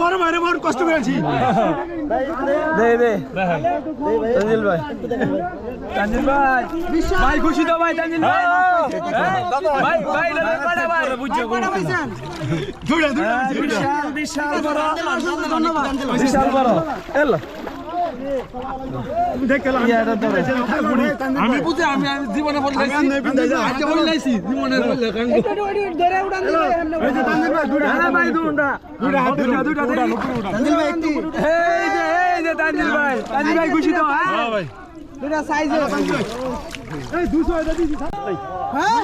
বড় ভাই বড় কষ্ট করেছি তানজিল ভাই ভাই খুশি তো ভাই তানজিল ভাই ভাই ভাই বিশাল বড় এলো আমি বুঝি আমি জীবনে বললাইছি জীবনে তানজিল ভাই খুশি তো দুটা সাইজ হ্যাঁ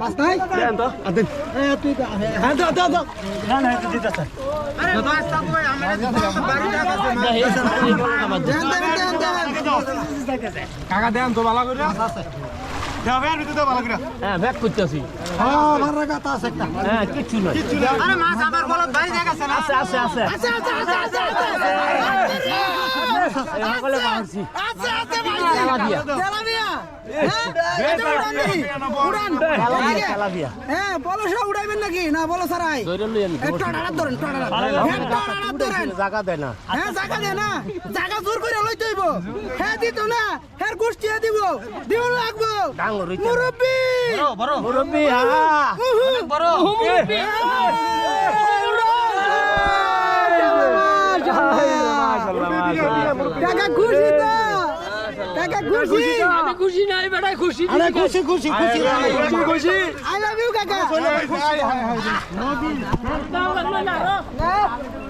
মাছ নাই দেন তো আদেন তুই হ্যাঁ দাও দাও দাও না না এটা দিতে আছে আরে দোস্ত তো ভাই আমরা বাড়ি কাকা দেন তো ভালো করে আছে যাবে আর ভিতরে ভালো করে হ্যাঁ ব্যাক করতেছি হ্যাঁ মারা গাতা আছে একটা হ্যাঁ কিছু না আরে মাছ আমার বলদ ভাই জায়গা আছে আছে আছে আছে বলে বাংসি আছে আছে ভাই তেলাপিয়া উড়ান তেলাপিয়া হ্যাঁ বলো সব উড়াইবেন নাকি না বলো সারাই একটু আড়াত ধরেন জায়গা দেয় না হ্যাঁ জায়গা দেয় না জায়গা জোর করে লইতে হইব হ্যাঁ দিত না হ্যাঁ গোষ্ঠী দিব দিব লাগবো মুরব্বি বড় মুরব্বি হ্যাঁ বড় মুরব্বি কাকা খুশি তো কাকা খুশি আমি খুশি নাই বেটা খুশি আরে খুশি খুশি খুশি খুশি আই লাভ ইউ কাকা